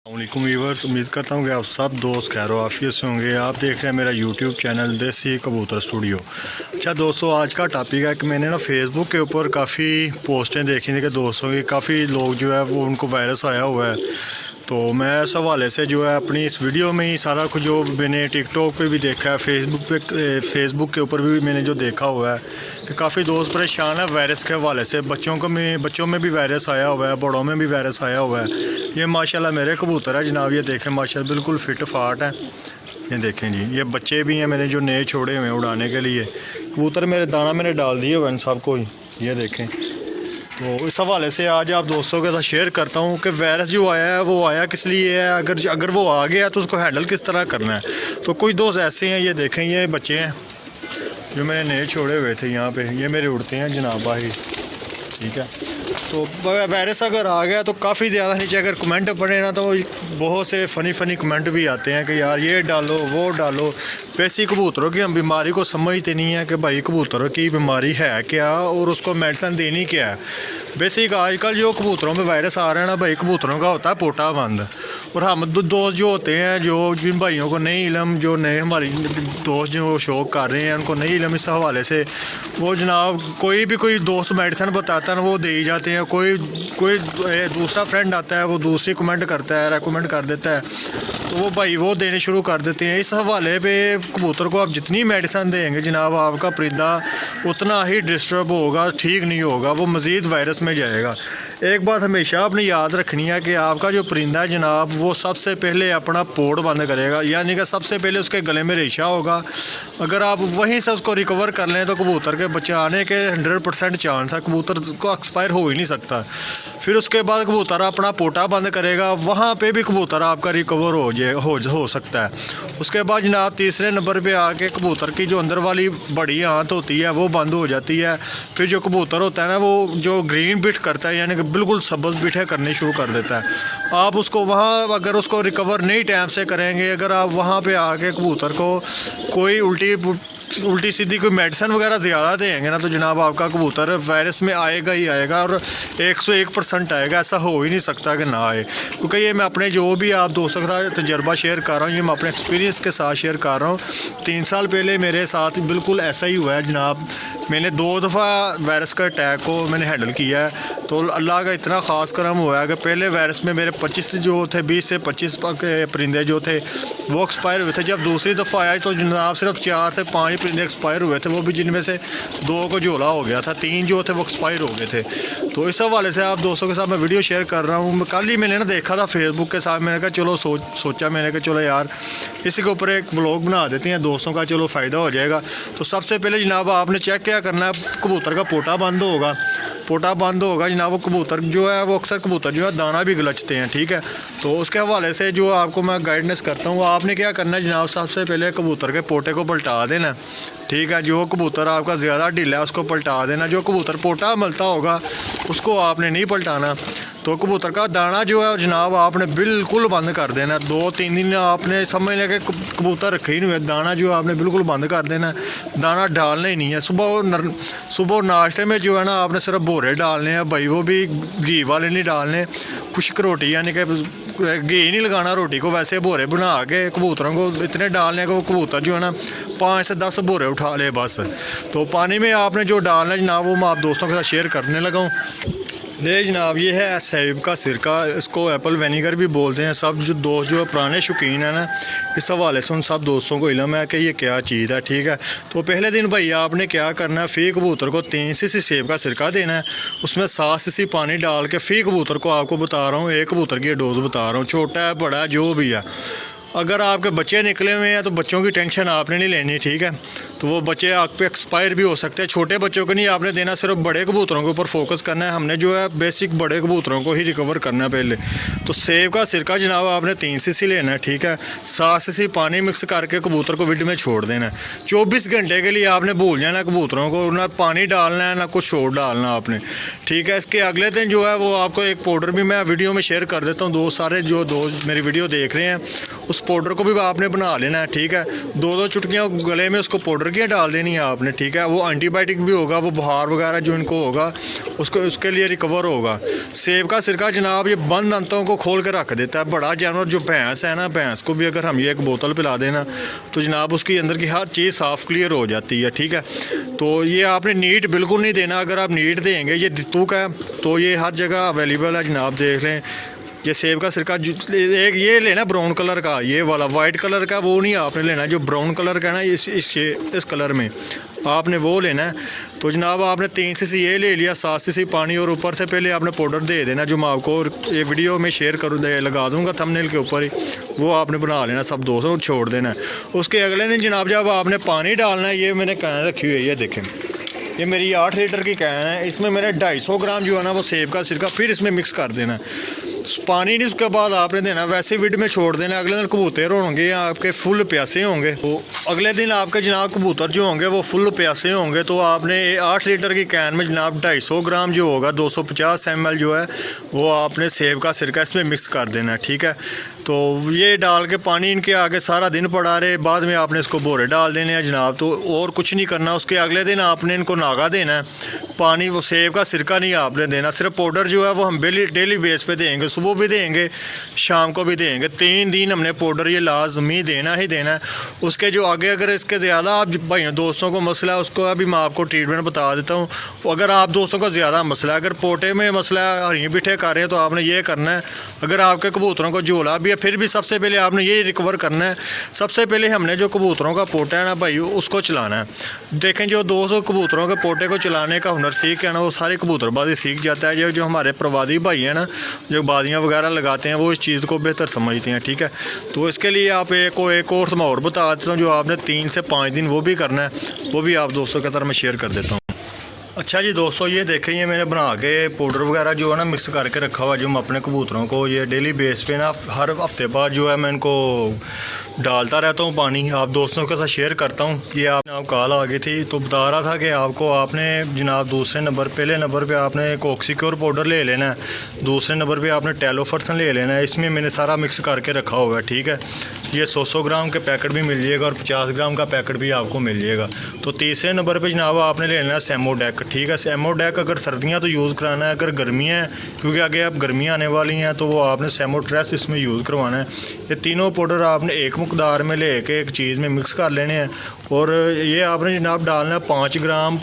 वालेकुम व्यूअर्स, उम्मीद करता हूँ कि आप सब दोस्त खैर आफियत से होंगे। आप देख रहे हैं मेरा यूट्यूब चैनल देसी कबूतर स्टूडियो। अच्छा दोस्तों, आज का टॉपिक है कि मैंने ना फेसबुक के ऊपर काफ़ी पोस्टें देखी थी कि दोस्तों की काफ़ी लोग जो है वो उनको वायरस आया हुआ है। तो मैं इस हवाले से जो है अपनी इस वीडियो में ही सारा कुछ जो मैंने टिकटॉक पे भी देखा है, फेसबुक के ऊपर भी मैंने जो देखा हुआ है कि काफ़ी दोस्त परेशान है वायरस के हवाले से। बच्चों में भी वायरस आया हुआ है, बड़ों में भी वायरस आया हुआ है। ये माशाल्लाह मेरे कबूतर है जनाब, ये देखें माशाल्लाह बिल्कुल फिट फाट है। ये देखें जी, ये बच्चे भी हैं मैंने जो नए छोड़े हुए हैं उड़ाने के लिए। कबूतर मेरे दाना मैंने डाल दिए हुए हैं सबको ही, ये देखें। तो इस हवाले से आज आप दोस्तों के साथ शेयर करता हूँ कि वायरस जो आया है वो आया किस लिए है, अगर वो आ गया तो उसको हैंडल किस तरह करना है। तो कुछ दोस्त ऐसे हैं, ये देखें, ये बच्चे हैं जो मैंने नए छोड़े हुए थे यहाँ पे, ये मेरे उड़ते हैं जनाब भाई, ठीक है। तो वायरस अगर आ गया तो काफ़ी ज़्यादा नीचे अगर कमेंट पड़े ना तो बहुत से फ़नी कमेंट भी आते हैं कि यार ये डालो वो डालो। वैसी कबूतरों की हम बीमारी को समझते नहीं है कि भाई कबूतरों की बीमारी है क्या और उसको मेडिसिन देनी क्या है। बेसिक आजकल जो कबूतरों में वायरस आ रहा है ना भाई, कबूतरों का होता है पोटा बंद। और हम दोस्त जो होते हैं, जो जिन भाइयों को नहीं इलम, जो नए हमारी दोस्त जो शौक कर रहे हैं उनको नहीं इलम इस हवाले से, वो जनाब कोई दोस्त मेडिसिन बताता है ना वो दे ही जाते हैं। कोई दूसरा फ्रेंड आता है वो दूसरी कमेंट करता है, रेकमेंड कर देता है, तो वो भाई वो देने शुरू कर देते हैं। इस हवाले पे कबूतर को आप जितनी मेडिसिन देंगे जनाब आपका परिंदा उतना ही डिस्टर्ब होगा, ठीक नहीं होगा, वो मज़ीद वायरस में जाएगा। एक बात हमेशा अपनी याद रखनी है कि आपका जो परिंदा है जनाब वो सबसे पहले अपना पोड़ बंद करेगा, यानी कि सबसे पहले उसके गले में रेशा होगा। अगर आप वहीं से उसको रिकवर कर लें तो कबूतर के बच्चे आने के 100% चांस है, कबूतर को एक्सपायर हो ही नहीं सकता। फिर उसके बाद कबूतर अपना पोटा बंद करेगा, वहाँ पे भी कबूतर आपका रिकवर हो सकता है। उसके बाद जनाब तीसरे नंबर पे आके कबूतर की जो अंदर वाली बड़ी आंत होती है वो बंद हो जाती है। फिर जो कबूतर होता है ना वो जो ग्रीन बिट करता है, यानी कि बिल्कुल सब्ज़ बिठे करने शुरू कर देता है। आप उसको वहाँ अगर उसको रिकवर नहीं टाइम से करेंगे, अगर आप वहाँ पे आके कबूतर को कोई उल्टी सीधी कोई मेडिसिन वगैरह ज़्यादा देंगे ना तो जनाब आपका कबूतर वायरस में आएगा ही आएगा और 101% आएगा। ऐसा हो ही नहीं सकता कि ना आए, क्योंकि ये मैं अपने जो भी आप दोस्तों के साथ तजर्बा शेयर कर रहा हूँ, ये मैं अपने एक्सपीरियंस के साथ शेयर कर रहा हूँ। 3 साल पहले मेरे साथ बिल्कुल ऐसा ही हुआ है जनाब। मैंने 2 दफ़ा वायरस का अटैक को मैंने हैंडल किया है, तो अल्लाह का इतना ख़ास करम हुआ है कि पहले वायरस में मेरे 25 जो थे 20 से 25 परिंदे जो थे वो एक्सपायर हुए थे। जब दूसरी दफ़ा आया तो जनाब सिर्फ 4 से 5 परिंदे एक्सपायर हुए थे, वो भी जिनमें से 2 को झोला हो गया था, 3 जो थे वो एक्सपायर हो गए थे। तो इस हवाले से आप दोस्तों के साथ मैं वीडियो शेयर कर रहा हूँ। कल ही मैंने ना देखा था फेसबुक के साथ, मैंने कहा चलो सोचा मैंने कहा चलो यार इसी के ऊपर एक व्लॉग बना देते हैं दोस्तों का, चलो फ़ायदा हो जाएगा। तो सबसे पहले जनाब आपने चेक क्या करना है, कबूतर का पोटा बंद होगा जनाब। वो कबूतर जो है वो अक्सर कबूतर जो है दाना भी गलचते हैं, ठीक है। तो उसके हवाले से जो आपको मैं गाइडेंस करता हूँ, आपने क्या करना है जनाब, सबसे पहले कबूतर के पोटे को पलटा देना, ठीक है। जो कबूतर आपका ज़्यादा ढीला है उसको पलटा देना, जो कबूतर पोटा मलता होगा उसको आपने नहीं पलटाना। तो कबूतर का दाना जो है जनाब आपने बिल्कुल बंद कर देना। 2-3 दिन आपने समझ लें कि कबूतर रखे ही नहीं हुए, दाना जो आपने बिल्कुल बंद कर देना, दाना डालना ही नहीं है। सुबह नाश्ते में जो है ना आपने सिर्फ बोरे डालने हैं भाई, वो भी घी वाले नहीं डालने, खुश्क रोटी, यानी कि घी नहीं लगाना रोटी को, वैसे बोरे बना के कबूतरों को इतने डालने को कबूतर जो है ना 5 से 10 बोरे उठा ले बस। तो पानी में आपने जो डालना है जनाब वो मैं आप दोस्तों के साथ शेयर करने लगा हूँ। ले जनाब, ये है सेब का सिरका, इसको एप्पल विनेगर भी बोलते हैं। सब जो दोस्त जो पुराने शौकीन हैं ना इस हवाले से उन सब दोस्तों को इल्म है कि ये क्या चीज़ है, ठीक है। तो पहले दिन भाई आपने क्या करना है, फ़ी कबूतर को 3 सीसी सेब का सिरका देना है, उसमें 7 सीसी पानी डाल के फ़ी कबूतर को आपको बता रहा हूँ, एक कबूतर की डोज बता रहा हूँ, छोटा है बड़ा है जो भी है। अगर आपके बच्चे निकले हुए हैं तो बच्चों की टेंशन आपने नहीं लेनी, ठीक है। तो वो बच्चे आप पे एक्सपायर भी हो सकते हैं, छोटे बच्चों को नहीं आपने देना, सिर्फ बड़े कबूतरों के ऊपर फोकस करना है हमने, जो है बेसिक बड़े कबूतरों को ही रिकवर करना है पहले। तो सेब का सिरका जनाब आपने 3 सीसी लेना है, ठीक है। 7 सीसी पानी मिक्स करके कबूतर को विड में छोड़ देना है। 24 घंटे के लिए आपने भूल जाना कबूतरों को, ना पानी डालना है ना कुछ और डालना आपने, ठीक है। इसके अगले दिन जो है वो आपको एक पाउडर भी मैं वीडियो में शेयर कर देता हूँ, दोस्त मेरी वीडियो देख रहे हैं उस पाउडर को भी आपने बना लेना है, ठीक है। 2-2 चुटकियाँ गले में उसको पाउडर मुर्गियाँ डाल देनी है आपने, ठीक है। वो एंटीबायोटिक भी होगा, वो बुखार वगैरह जो इनको होगा उसको उसके लिए रिकवर होगा। सेब का सिरका जनाब ये बंद अंतों को खोल कर रख देता है। बड़ा जानवर जो भैंस है ना, भैंस को भी अगर हम ये एक बोतल पिला देना तो जनाब उसकी अंदर की हर चीज़ साफ़ क्लियर हो जाती है, ठीक है। तो ये आपने नीट बिल्कुल नहीं देना। अगर आप नीट देंगे, ये दित्तू का है तो ये हर जगह अवेलेबल है जनाब, देख लें। ये सेब का सिरका एक ये लेना ब्राउन कलर का, ये वाला वाइट कलर का वो नहीं आपने लेना, जो ब्राउन कलर का है ना इस कलर में आपने वो लेना है। तो जनाब आपने 3 सीसी ये ले लिया, 7 सीसी पानी, और ऊपर से पहले आपने पाउडर दे देना, जो मैं आपको ये वीडियो में शेयर लगा दूंगा थंबनेल के ऊपर ही, वो आपने बना लेना सब दोस्तों, छोड़ देना है। उसके अगले दिन जनाब जब आपने पानी डालना है, ये मैंने कैन रखी हुई है, ये देखें, ये मेरी 8 लीटर की कैन है। इसमें मैंने 250 ग्राम जो है ना वो सेब का सिरका फिर इसमें मिक्स कर देना है। पानी नहीं उसके बाद आपने देना, वैसे विड में छोड़ देना। अगले दिन कबूतर होंगे आपके फुल प्यासे होंगे, तो अगले दिन आपके जनाब कबूतर जो होंगे वो फुल प्यासे होंगे। तो आपने 8 लीटर की कैन में जनाब 250 ग्राम जो होगा, 250 ml जो है वो आपने सेब का सिरका इसमें मिक्स कर देना है, ठीक है। तो ये डाल के पानी इनके आगे सारा दिन पड़ा रहे, बाद में आपने इसको बोरे डाल देने हैं जनाब। तो और कुछ नहीं करना। उसके अगले दिन आपने इनको नागा देना है, पानी वो सेब का सिरका नहीं आपने देना। सिर्फ पाउडर जो है वो हम डेली बेस पे देंगे, सुबह भी देंगे, शाम को भी देंगे। 3 दिन हमने पाउडर ये लाजमी देना ही देना है। उसके जो आगे अगर इसके ज़्यादा आप भाइयों दोस्तों को मसला है, उसको अभी मैं आपको ट्रीटमेंट बता देता हूँ। अगर आप दोस्तों का ज़्यादा मसला है, अगर पोटे में मसला है, हरी बिठे कर रहे हैं, तो आपने ये करना है। अगर आपके कबूतरों को झोला भी है, फिर भी सबसे पहले आपने ये रिकवर करना है। सबसे पहले हमने जो कबूतरों का पोटा है ना भाई, उसको चलाना है। देखें, जो 200 कबूतरों के पोटे को चलाने का हुनर सीख है ना, वो सारे कबूतरबाजी सीख जाता है। जो हमारे प्रवादी भाई हैं ना, जो बादियाँ वगैरह लगाते हैं, वो इस चीज़ को बेहतर समझते हैं, ठीक है। तो इसके लिए आप एक कोर्स मैं और बता देता हूँ, जो आपने 3 से 5 दिन वो भी करना है, वो भी आप दोस्तों के तरफ मैं शेयर कर देता हूँ। अच्छा जी दोस्तों, ये देखें, ये मैंने बना के पाउडर वगैरह जो है ना मिक्स करके रखा हुआ है, जो मैं अपने कबूतरों को ये डेली बेस पे ना हर हफ्ते बाद जो है मैं इनको डालता रहता हूँ पानी, आप दोस्तों के साथ शेयर करता हूँ। ये आप कॉल आ गई थी तो बता रहा था कि आपको आपने जनाब दूसरे नंबर पहले नंबर पे आपने कॉक्सिक्योर पाउडर ले लेना है, दूसरे नंबर पे आपने टेलोफर्सन ले लेना है। इसमें मैंने सारा मिक्स करके रखा हुआ है, ठीक है। ये 100 ग्राम के पैकेट भी मिल जाएगा और 50 ग्राम का पैकेट भी आपको मिल जाएगा। तो तीसरे नंबर पे जनाब आपने ले लेना है सेमोडेक, ठीक है। सेमोडेक अगर सर्दियाँ तो यूज़ कराना है, अगर गर्मियाँ हैं, क्योंकि आगे आप गर्मियाँ आने वाली हैं, तो वो आपने सेमोट्रेस इसमें यूज़ करवाना है। ये तीनों पाउडर आपने एक मकदार में लेके एक चीज़ में मिक्स कर लेने हैं, और ये आपने जनाब डालना है 5 ग्राम